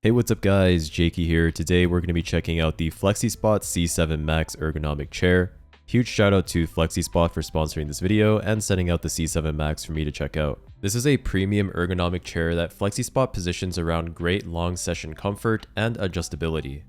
Hey, what's up guys, Jaeky here. Today we're going to be checking out the FlexiSpot C7 Max ergonomic chair. Huge shout out to FlexiSpot for sponsoring this video and sending out the C7 Max for me to check out. This is a premium ergonomic chair that FlexiSpot positions around great long session comfort and adjustability.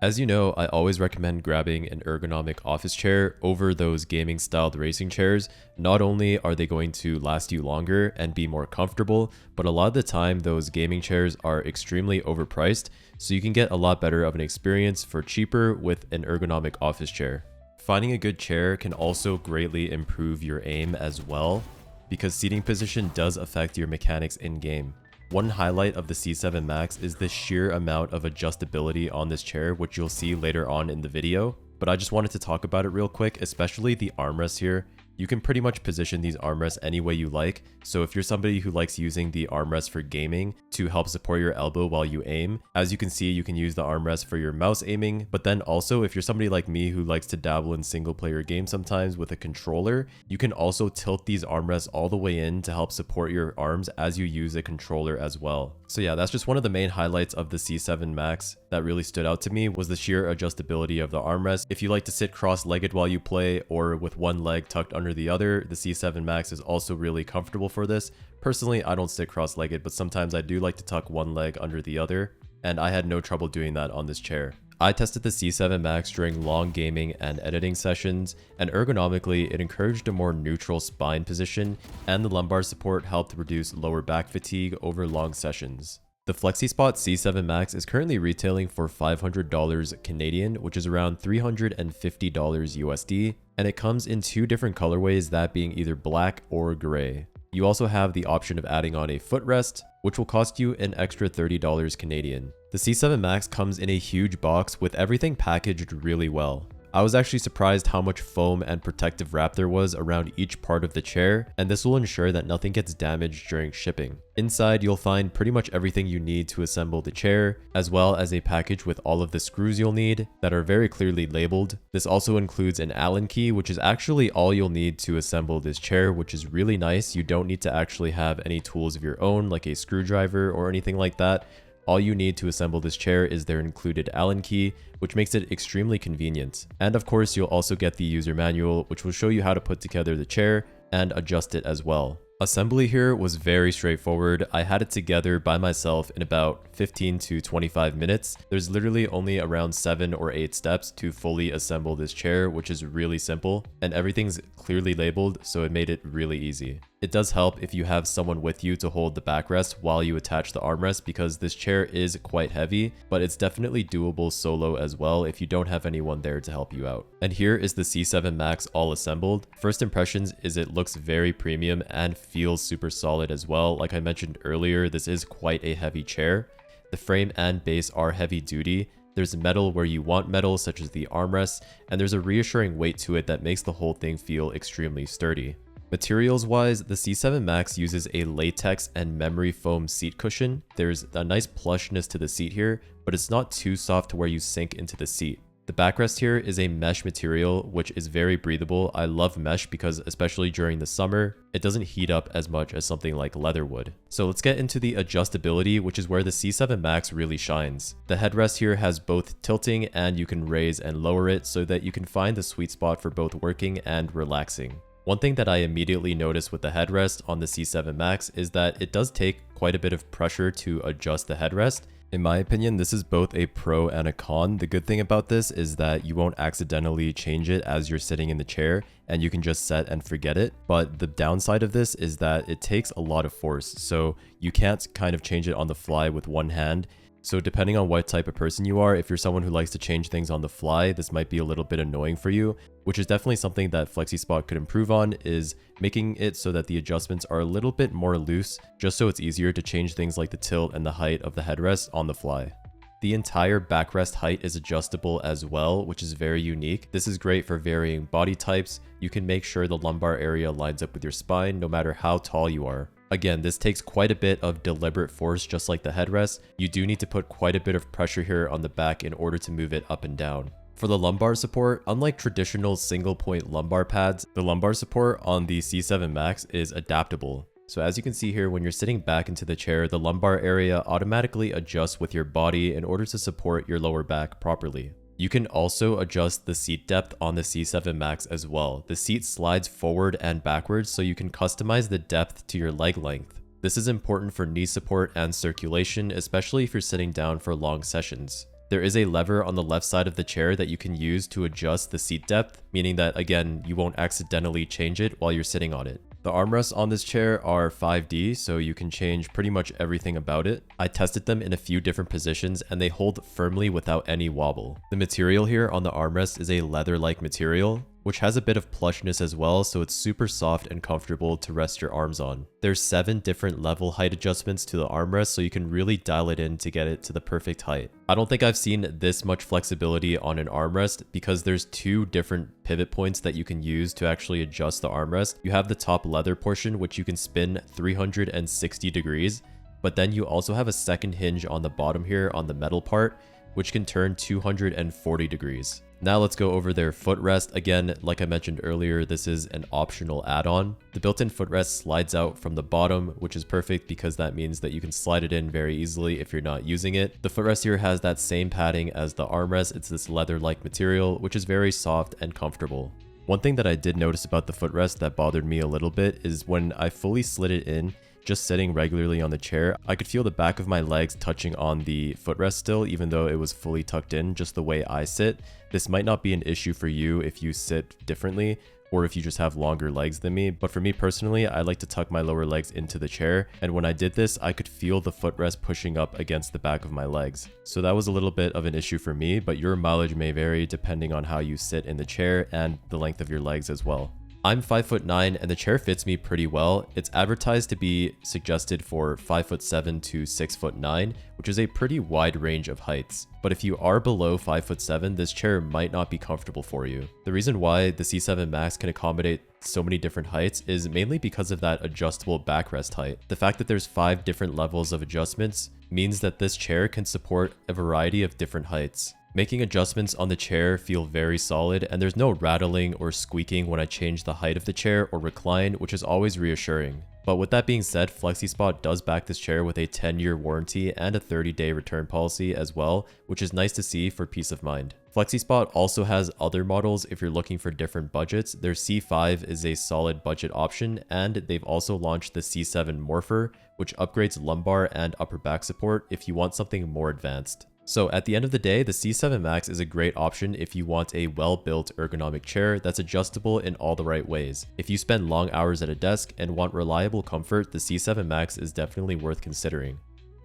As you know, I always recommend grabbing an ergonomic office chair over those gaming styled racing chairs. Not only are they going to last you longer and be more comfortable, but a lot of the time those gaming chairs are extremely overpriced, so you can get a lot better of an experience for cheaper with an ergonomic office chair. Finding a good chair can also greatly improve your aim as well, because seating position does affect your mechanics in-game. One highlight of the C7 Max is the sheer amount of adjustability on this chair, which you'll see later on in the video, but I just wanted to talk about it real quick, especially the armrests here. You can pretty much position these armrests any way you like, so if you're somebody who likes using the armrest for gaming to help support your elbow while you aim, as you can see, you can use the armrest for your mouse aiming, but then also if you're somebody like me who likes to dabble in single player games sometimes with a controller, you can also tilt these armrests all the way in to help support your arms as you use a controller as well. So yeah, that's just one of the main highlights of the C7 Max that really stood out to me, was the sheer adjustability of the armrest. If you like to sit cross-legged while you play or with one leg tucked under the other, the C7 Max is also really comfortable for this. Personally, I don't sit cross-legged, but sometimes I do like to tuck one leg under the other, and I had no trouble doing that on this chair. I tested the C7 Max during long gaming and editing sessions, and ergonomically it encouraged a more neutral spine position, and the lumbar support helped reduce lower back fatigue over long sessions. The FlexiSpot C7 Max is currently retailing for $500 Canadian, which is around $350 USD, and it comes in two different colorways, that being either black or gray. You also have the option of adding on a footrest, which will cost you an extra $30 Canadian. The C7 Max comes in a huge box with everything packaged really well. I was actually surprised how much foam and protective wrap there was around each part of the chair, and this will ensure that nothing gets damaged during shipping. Inside, you'll find pretty much everything you need to assemble the chair, as well as a package with all of the screws you'll need that are very clearly labeled. This also includes an Allen key, which is actually all you'll need to assemble this chair, which is really nice. You don't need to actually have any tools of your own, like a screwdriver or anything like that. All you need to assemble this chair is their included Allen key, which makes it extremely convenient. And of course, you'll also get the user manual, which will show you how to put together the chair and adjust it as well. Assembly here was very straightforward. I had it together by myself in about 15 to 25 minutes. There's literally only around 7 or 8 steps to fully assemble this chair, which is really simple, and everything's clearly labeled, so it made it really easy. It does help if you have someone with you to hold the backrest while you attach the armrest, because this chair is quite heavy, but it's definitely doable solo as well if you don't have anyone there to help you out. And here is the C7 Max all assembled. First impressions is it looks very premium and feels super solid as well. Like I mentioned earlier, this is quite a heavy chair. The frame and base are heavy duty. There's metal where you want metal, such as the armrests, and there's a reassuring weight to it that makes the whole thing feel extremely sturdy. Materials wise, the C7 Max uses a latex and memory foam seat cushion. There's a nice plushness to the seat here, but it's not too soft to where you sink into the seat. The backrest here is a mesh material, which is very breathable. I love mesh because, especially during the summer, it doesn't heat up as much as something like leather would. So let's get into the adjustability, which is where the C7 Max really shines. The headrest here has both tilting, and you can raise and lower it so that you can find the sweet spot for both working and relaxing. One thing that I immediately noticed with the headrest on the C7 Max is that it does take quite a bit of pressure to adjust the headrest. In my opinion, this is both a pro and a con. The good thing about this is that you won't accidentally change it as you're sitting in the chair, and you can just set and forget it. But the downside of this is that it takes a lot of force, so you can't kind of change it on the fly with one hand. So depending on what type of person you are, if you're someone who likes to change things on the fly, this might be a little bit annoying for you, which is definitely something that FlexiSpot could improve on, is making it so that the adjustments are a little bit more loose, just so it's easier to change things like the tilt and the height of the headrest on the fly. The entire backrest height is adjustable as well, which is very unique. This is great for varying body types. You can make sure the lumbar area lines up with your spine no matter how tall you are. Again, this takes quite a bit of deliberate force, just like the headrest. You do need to put quite a bit of pressure here on the back in order to move it up and down. For the lumbar support, unlike traditional single point lumbar pads, the lumbar support on the C7 Max is adaptable. So as you can see here, when you're sitting back into the chair, the lumbar area automatically adjusts with your body in order to support your lower back properly. You can also adjust the seat depth on the C7 Max as well. The seat slides forward and backwards, so you can customize the depth to your leg length. This is important for knee support and circulation, especially if you're sitting down for long sessions. There is a lever on the left side of the chair that you can use to adjust the seat depth, meaning that, again, you won't accidentally change it while you're sitting on it. The armrests on this chair are 5D, so you can change pretty much everything about it. I tested them in a few different positions and they hold firmly without any wobble. The material here on the armrest is a leather-like material, which has a bit of plushness as well, so it's super soft and comfortable to rest your arms on. There's 7 different level height adjustments to the armrest, so you can really dial it in to get it to the perfect height. I don't think I've seen this much flexibility on an armrest because there's 2 different pivot points that you can use to actually adjust the armrest. You have the top leather portion, which you can spin 360 degrees, but then you also have a second hinge on the bottom here on the metal part, which can turn 240 degrees. Now let's go over their footrest. Again, like I mentioned earlier, this is an optional add-on. The built-in footrest slides out from the bottom, which is perfect because that means that you can slide it in very easily if you're not using it. The footrest here has that same padding as the armrest. It's this leather-like material, which is very soft and comfortable. One thing that I did notice about the footrest that bothered me a little bit is when I fully slid it in, just sitting regularly on the chair, I could feel the back of my legs touching on the footrest still, even though it was fully tucked in just the way I sit. This might not be an issue for you if you sit differently or if you just have longer legs than me, but for me personally, I like to tuck my lower legs into the chair, and when I did this, I could feel the footrest pushing up against the back of my legs. So that was a little bit of an issue for me, but your mileage may vary depending on how you sit in the chair and the length of your legs as well. I'm 5'9" and the chair fits me pretty well. It's advertised to be suggested for 5'7" to 6'9", which is a pretty wide range of heights. But if you are below 5'7", this chair might not be comfortable for you. The reason why the C7 Max can accommodate so many different heights is mainly because of that adjustable backrest height. The fact that there's 5 different levels of adjustments means that this chair can support a variety of different heights, making adjustments on the chair feel very solid, and there's no rattling or squeaking when I change the height of the chair or recline, which is always reassuring. But with that being said, FlexiSpot does back this chair with a 10-year warranty and a 30-day return policy as well, which is nice to see for peace of mind. FlexiSpot also has other models if you're looking for different budgets. Their C5 is a solid budget option, and they've also launched the C7 Morpher, which upgrades lumbar and upper back support if you want something more advanced. So at the end of the day, the C7 Max is a great option if you want a well-built ergonomic chair that's adjustable in all the right ways. If you spend long hours at a desk and want reliable comfort, the C7 Max is definitely worth considering.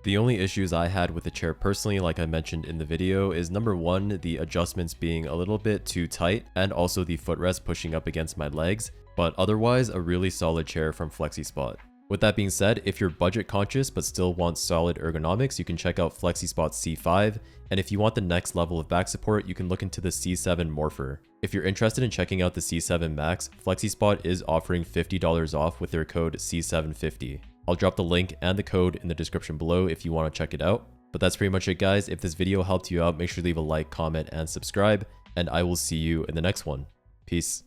The only issues I had with the chair personally, like I mentioned in the video, is number 1, the adjustments being a little bit too tight, and also the footrest pushing up against my legs, but otherwise a really solid chair from FlexiSpot. With that being said, if you're budget conscious but still want solid ergonomics, you can check out FlexiSpot C5, and if you want the next level of back support, you can look into the C7 Morpher. If you're interested in checking out the C7 Max, FlexiSpot is offering $50 off with their code C750. I'll drop the link and the code in the description below if you want to check it out. But that's pretty much it, guys. If this video helped you out, make sure to leave a like, comment, and subscribe, and I will see you in the next one. Peace.